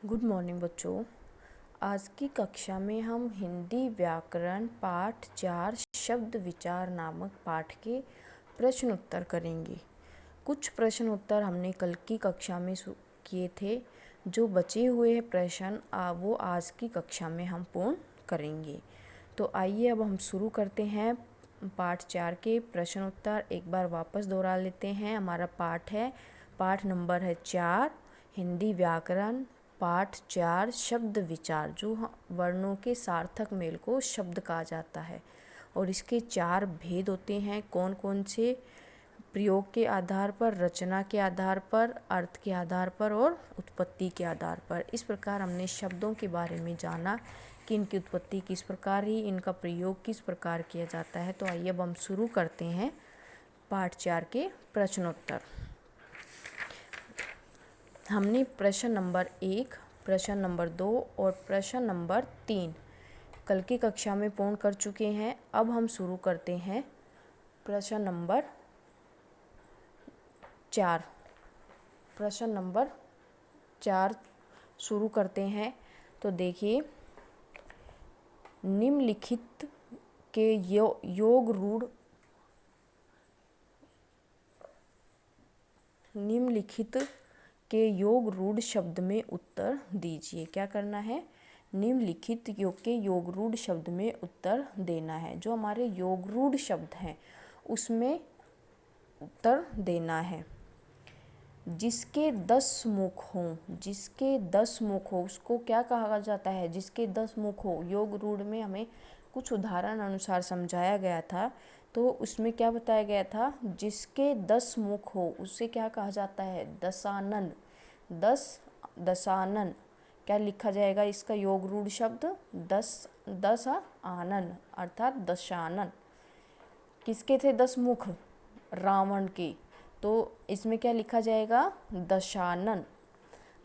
Good morning बच्चों। आज की कक्षा में हम हिंदी व्याकरण पाठ 4 शब्द विचार नामक पाठ के प्रश्न उत्तर करेंगे। कुछ प्रश्न उत्तर हमने कल की कक्षा में किए थे। जो बचे हुए प्रश्न वो आज की कक्षा में हम पूर्ण करेंगे। तो आइए अब हम शुरू करते हैं पाठ 4 के प्रश्न उत्तर। एक बार वापस दोहरा लेते हैं। हमारा पाठ नंबर है 4 हिंदी व्याकरण पाठ 4 शब्द विचार। जो वर्णों के सार्थक मेल को शब्द कहा जाता है और इसके 4 भेद होते हैं। कौन कौन से? प्रयोग के आधार पर, रचना के आधार पर, अर्थ के आधार पर और उत्पत्ति के आधार पर। इस प्रकार हमने शब्दों के बारे में जाना कि इनकी उत्पत्ति किस प्रकार ही, इनका प्रयोग किस प्रकार किया जाता है। तो आइए अब हम शुरू करते हैं पाठ 4 के प्रश्नोत्तर। हमने प्रश्न नंबर 1, प्रश्न नंबर 2 और प्रश्न नंबर 3 कल की कक्षा में पूर्ण कर चुके हैं। अब हम शुरू करते हैं प्रश्न नंबर 4। प्रश्न नंबर 4 शुरू करते हैं। तो देखिए, निम्नलिखित के योग रूढ़ के योग रूढ़ शब्द में उत्तर दीजिए। क्या करना है? निम्नलिखित के योग रूढ़ शब्द में उत्तर देना है। जो हमारे योग रूढ़ शब्द हैं उसमें उत्तर देना है। जिसके 10 मुख हो उसको क्या कहा जाता है? जिसके 10 मुख हो। योग रूढ़ में हमें कुछ उदाहरण अनुसार समझाया गया था। तो उसमें क्या बताया गया था? जिसके 10 मुख हो उसे क्या कहा जाता है? दशानन। दशानन क्या लिखा जाएगा? इसका योग रूढ़ शब्द दस आनन अर्थात दशानन। किसके थे 10 मुख? रावण के। तो इसमें क्या लिखा जाएगा? दशानन।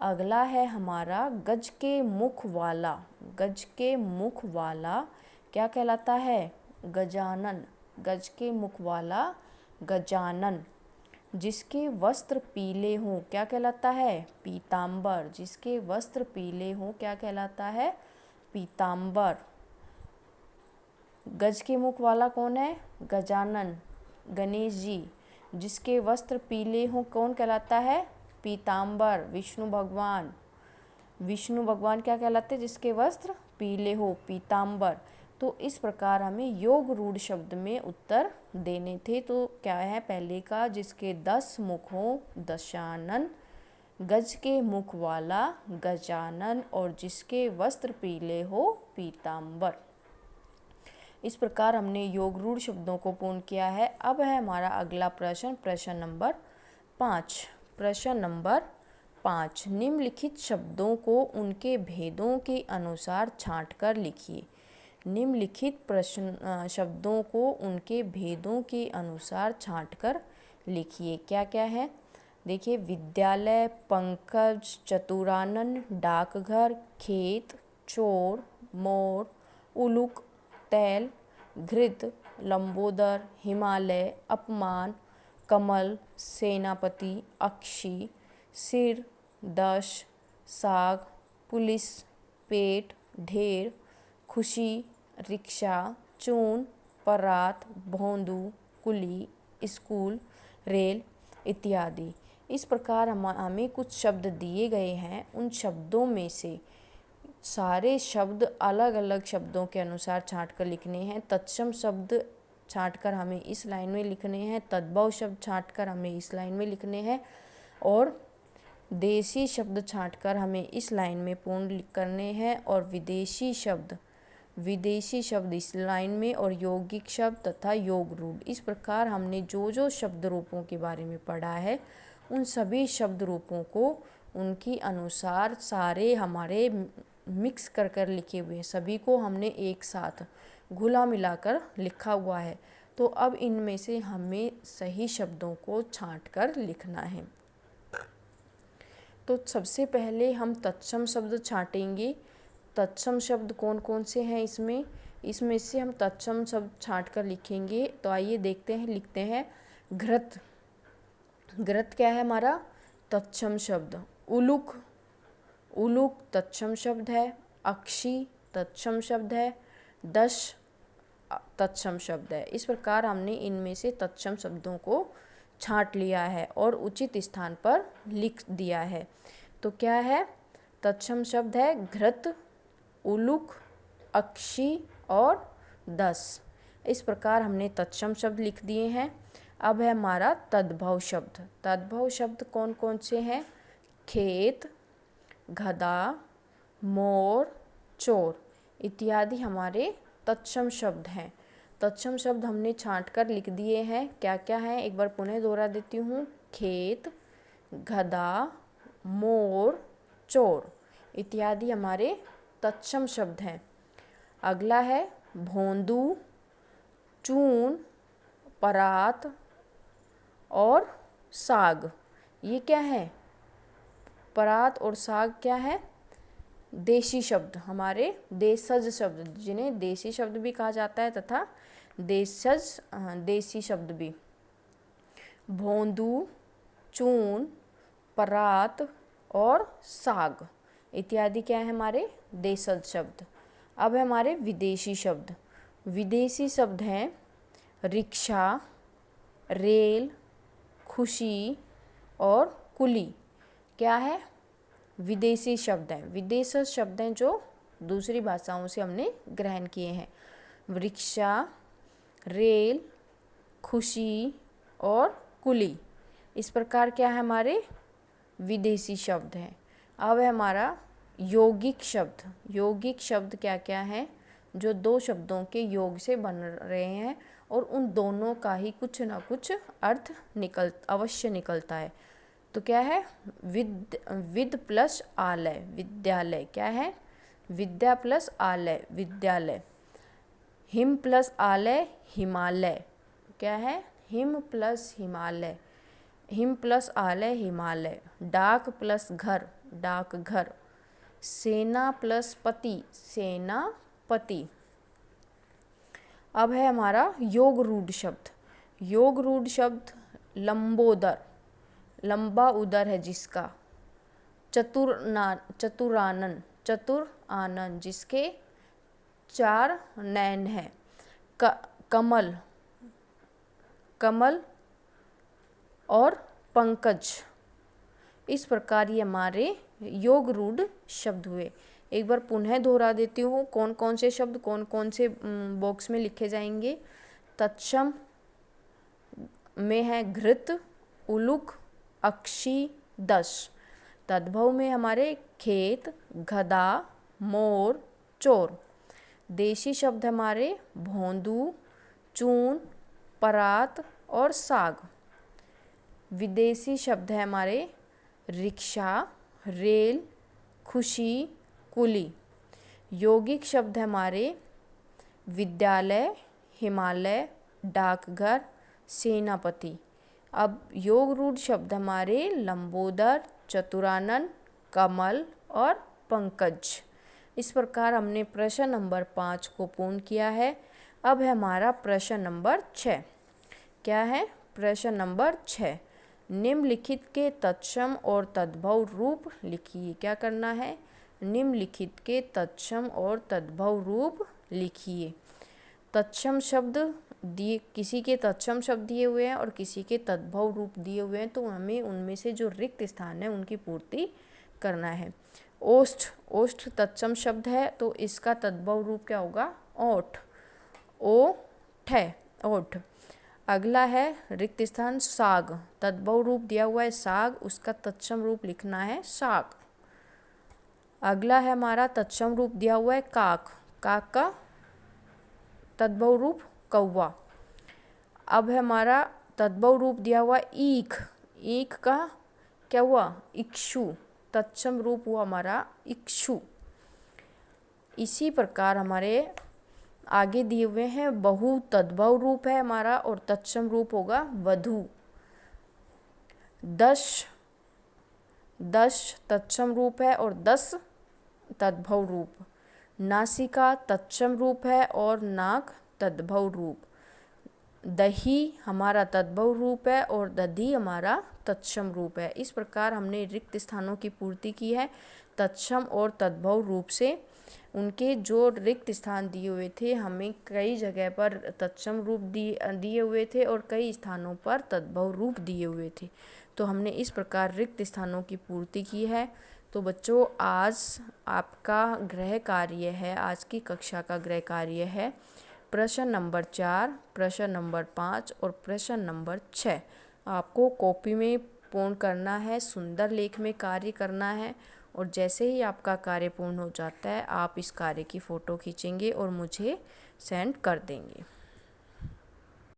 अगला है हमारा गज के मुख वाला। गज के मुख वाला क्या कहलाता है? गजानन। गज के मुख वाला गजानन। जिसके वस्त्र पीले हों क्या कहलाता है? पीतांबर। जिसके वस्त्र पीले हों क्या कहलाता है? पीतांबर। गज के मुख वाला कौन है? गजानन, गणेश जी। जिसके वस्त्र पीले हों कौन कहलाता है? पीतांबर, विष्णु भगवान। विष्णु भगवान क्या कहलाते हैं? जिसके वस्त्र पीले हो, पीतांबर। तो इस प्रकार हमें योग रूढ़ शब्द में उत्तर देने थे। तो क्या है पहले का? जिसके 10 मुख हो दशानन, गज के मुख वाला गजानन और जिसके वस्त्र पीले हो पीतांबर। इस प्रकार हमने योग रूढ़ शब्दों को पूर्ण किया है। अब है हमारा अगला प्रश्न, प्रश्न नंबर 5। प्रश्न नंबर 5, निम्नलिखित शब्दों को उनके भेदों के अनुसार छांटकर लिखिए। निम्नलिखित प्रश्न शब्दों को उनके भेदों के अनुसार छांटकर लिखिए। क्या क्या है? देखिए, विद्यालय, पंकज, चतुरानन, डाकघर, खेत, चोर, मोर, उलूक, तैल, घृत, लंबोदर, हिमालय, अपमान, कमल, सेनापति, अक्षी, सिर, दश, साग, पुलिस, पेट, ढेर, खुशी, रिक्शा, चून, परात, भोंदू, कुली, स्कूल, रेल इत्यादि। इस प्रकार हमें कुछ शब्द दिए गए हैं। उन शब्दों में से सारे शब्द अलग अलग शब्दों के अनुसार छांटकर लिखने हैं। तत्सम शब्द छांटकर हमें इस लाइन में लिखने हैं, तद्भव शब्द छांटकर हमें इस लाइन में लिखने हैं और देशी शब्द छांटकर हमें इस लाइन में पूर्ण करने हैं और विदेशी शब्द इस लाइन में और यौगिक शब्द तथा योग रूढ़। इस प्रकार हमने जो शब्द रूपों के बारे में पढ़ा है उन सभी शब्द रूपों को उनकी अनुसार सारे हमारे मिक्स कर लिखे हुए हैं। सभी को हमने एक साथ घुला मिलाकर लिखा हुआ है। तो अब इनमें से हमें सही शब्दों को छांटकर लिखना है। तो सबसे पहले हम तत्सम शब्द छांटेंगे। तत्सम शब्द कौन कौन से हैं इसमें से हम तत्सम शब्द छांट कर लिखेंगे। तो आइए देखते हैं, लिखते हैं घृत। घृत क्या है हमारा? तत्सम शब्द। उलूक, उलूक तत्सम शब्द है, अक्षी तत्सम शब्द है, दश तत्सम शब्द है। इस प्रकार हमने इनमें से तत्सम शब्दों को छांट लिया है और उचित स्थान पर लिख दिया है। तो क्या है? तत्सम शब्द है घृत, उलूक, अक्षी और दस। इस प्रकार हमने तत्सम शब्द लिख दिए हैं। अब है हमारा तद्भव शब्द। तद्भव शब्द कौन कौन से हैं? खेत, गधा, मोर, चोर इत्यादि हमारे तत्सम शब्द हैं। तत्सम शब्द हमने छांट कर लिख दिए हैं। क्या क्या हैं एक बार पुनः दोहरा देती हूँ। खेत, गधा, मोर, चोर इत्यादि हमारे तत्सम शब्द हैं। अगला है भोंदू, चून, परात और साग। ये क्या है? परात और साग क्या है? देशी शब्द, हमारे देशज शब्द, जिन्हें देशी शब्द भी कहा जाता है तथा देशी शब्द भी। भोंदू, चून, परात और साग इत्यादि क्या है? हमारे देशज शब्द। अब है हमारे विदेशी शब्द। विदेशी शब्द हैं रिक्शा, रेल, खुशी और कुली। क्या है? विदेशी शब्द हैं। विदेशी शब्द हैं जो दूसरी भाषाओं से हमने ग्रहण किए हैं। रिक्शा, रेल, खुशी और कुली इस प्रकार क्या है? हमारे विदेशी शब्द हैं। अब है हमारा यौगिक शब्द। यौगिक शब्द क्या क्या है? जो दो शब्दों के योग से बन रहे हैं और उन दोनों का ही कुछ ना कुछ अर्थ अवश्य निकलता है। तो क्या है? विद प्लस आलय, विद्यालय। क्या है? विद्या प्लस आलय, विद्यालय। हिम प्लस आलय, हिमालय। क्या है? Him plus Himalaya, him plus आलय, हिमालय। डाक प्लस घर, डाकघर। सेना प्लस पति, सेनापति। अब है हमारा योग रूढ़ शब्द। योग रूढ़ शब्द लंबोदर, लंबा उदर है जिसका। चतुरानन, चतुर आनन जिसके चार नैन हैं। कमल, कमल और पंकज। इस प्रकार ये हमारे योग रूढ़ शब्द हुए। एक बार पुनः दोहरा देती हूँ कौन कौन से शब्द कौन कौन से बॉक्स में लिखे जाएंगे। तत्सम में है घृत, उलूक, अक्षी, दश। तद्भव में हमारे खेत, गधा, मोर, चोर। देशी शब्द हमारे भोंदू, चून, परात और साग। विदेशी शब्द है हमारे रिक्शा, रेल, खुशी, कुली। यौगिक शब्द है हमारे विद्यालय, हिमालय, डाकघर, सेनापति। अब योग रूढ़ शब्द हमारे लंबोदर, चतुरानन, कमल और पंकज। इस प्रकार हमने प्रश्न नंबर 5 को पूर्ण किया है। अब है हमारा प्रश्न नंबर 6। क्या है? प्रश्न नंबर 6। निम्नलिखित के तत्सम और तद्भव रूप लिखिए। क्या करना है? निम्नलिखित के तत्सम और तद्भव रूप लिखिए। तत्सम शब्द दिए, किसी के तत्सम शब्द दिए हुए हैं और किसी के तद्भव रूप दिए हुए हैं, तो हमें उनमें से जो रिक्त स्थान है उनकी पूर्ति करना है। ओष्ठ, ओष्ठ तत्सम शब्द है तो इसका तद्भव रूप क्या होगा? ओठ, ओठ है, ओठ। अगला है रिक्त स्थान साग, तद्भव रूप दिया हुआ है साग, उसका तत्सम रूप लिखना है साग। अगला है हमारा तत्सम रूप दिया हुआ है काक, काक का तद्भव रूप कौवा। अब है हमारा तद्भव रूप दिया हुआ ईख, ईख का क्या हुआ? इक्षु, तत्सम रूप हुआ हमारा इक्षु। इसी प्रकार हमारे आगे दिए हुए हैं बहु, तद्भव रूप है हमारा और तत्सम रूप होगा वधु। दश, दश तत्सम रूप है और दस तद्भव रूप। नासिका तत्सम रूप है और नाक तद्भव रूप। दही हमारा तद्भव रूप है और दधी हमारा तत्सम रूप है। इस प्रकार हमने रिक्त स्थानों की पूर्ति की है तत्सम और तद्भव रूप से। उनके जो रिक्त स्थान दिए हुए थे, हमें कई जगह पर तत्सम रूप दिए हुए थे और कई स्थानों पर तद्भव रूप दिए हुए थे। तो हमने इस प्रकार रिक्त स्थानों की पूर्ति की है। तो बच्चों, आज आपका गृह कार्य है, आज की कक्षा का गृह कार्य है प्रश्न नंबर 4, प्रश्न नंबर 5 और प्रश्न नंबर 6। आपको कॉपी में पूर्ण करना है, सुंदर लेख में कार्य करना है और जैसे ही आपका कार्य पूर्ण हो जाता है, आप इस कार्य की फ़ोटो खींचेंगे और मुझे सेंड कर देंगे।